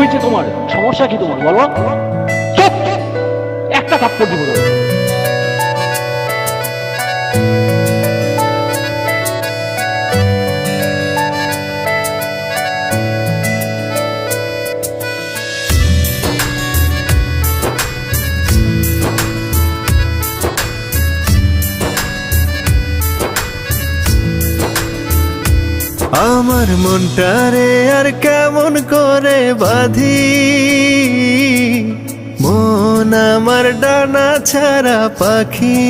হয়েছে তোমার? সমস্যা কি তোমার বলো? চুপ! একটা থাপ্পড় দিব না। আমার মনটারে আর কেমন করে বাঁধি, মন আমার ডানা ছাড়া পাখি।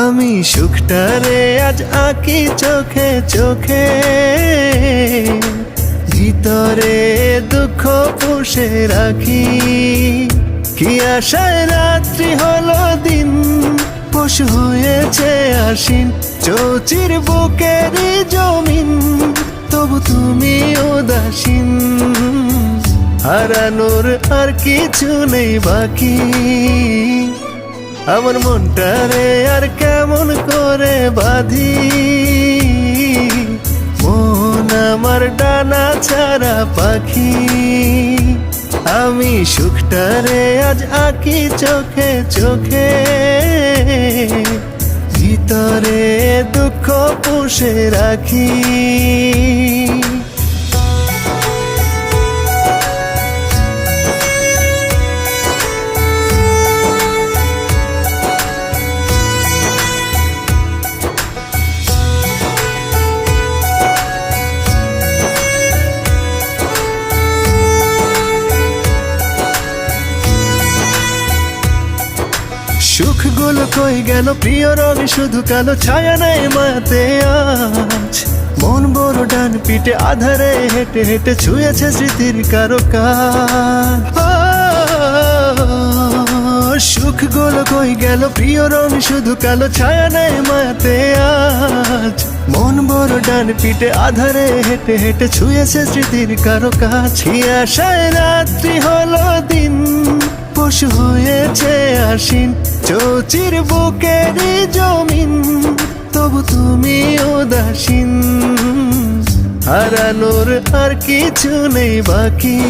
আমি সুখটারে আজ আঁকি চোখে চোখে, ভিতরে দুঃখ পুষে রাখি। কি আশায় রাত্রি হলো দিন, পশু হয়েছে আশিন, চৌচির বুকেরই জমিন, তবু তুমি উদাসীন। হারানোর আর কিছু নেই বাকি, আমার মনটারে আর কেমন করে বাঁধি। মন আমার ডানা ছাড়া পাখি, আমি সুখটারে আজ আঁকি চোখে চোখে, ভিতরে দুঃখ পুষে রাখি। সুখগুলো কই গেল প্রিয় রঙ, শুধু কালো ছায়া নাই মাতে আজ। মন বড় ডান পিঠে আধারে হেঁটে হেঁটে ছুঁয়েছে স্মৃতির কারো কাজ। সুখগুলো কই গেল প্রিয় রঙ, শুধু কালো ছায়া নাই মাতে আজ। মন বড় ডান পিঠে আধারে হেঁটে হেঁটে ছুঁয়েছে স্মৃতির কারো কাজ। আশায় রাত্রি হলো দিন, পশু হয়েছে আশিন, চৌচির বুকেরই জমিন, তবু তুমি উদাসীন। হারানোর আর কিছু নেই বাকি,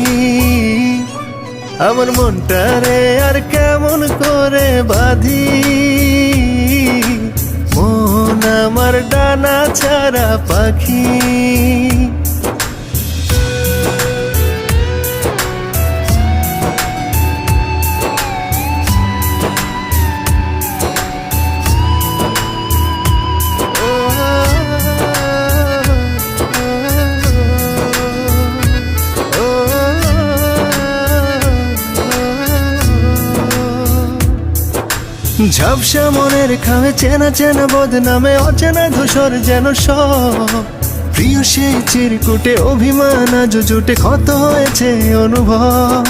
আমার মনটারে আর কেমন করে বাঁধি। মন আমার ডানা ছাড়া পাখি, ঝাপসা মনের খামে চেনা চেনা বদনামে অচেনা ধূসর যেন সব। প্রিয় সেই চিরকুটে অভিমান আজ জুটে ক্ষত হয়েছে অনুভব।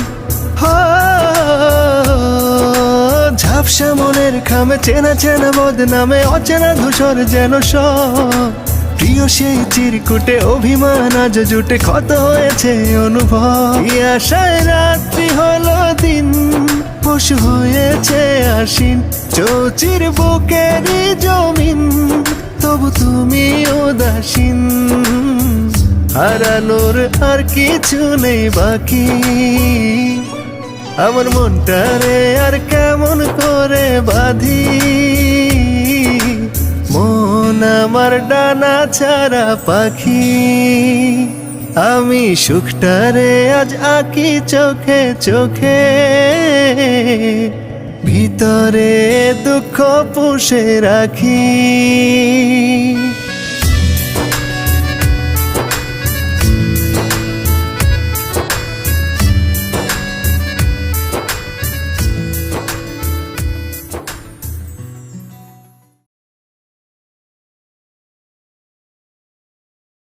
ঝাপসা মনের খামে চেনা চেনা বদনামে অচেনা ধূসর যেন সব। প্রিয় সেই চিরকুটে অভিমান আজ জুটে ক্ষত হয়েছে অনুভব। এই আশায় রাত্রি হলো দিন, পশু হয়েছে আশিন, চৌচির বুকেরই জমিন, তবু তুমি উদাসীন। হারানোর আর কিছু নেই বাকি, আমার মনটারে আর কেমন করে বাঁধি। মন আমার ডানা ছাড়া পাখি, আমি সুখটারে আজ আঁকি চোখে চোখে, ভিতরে দুঃখ পুষে রাখি।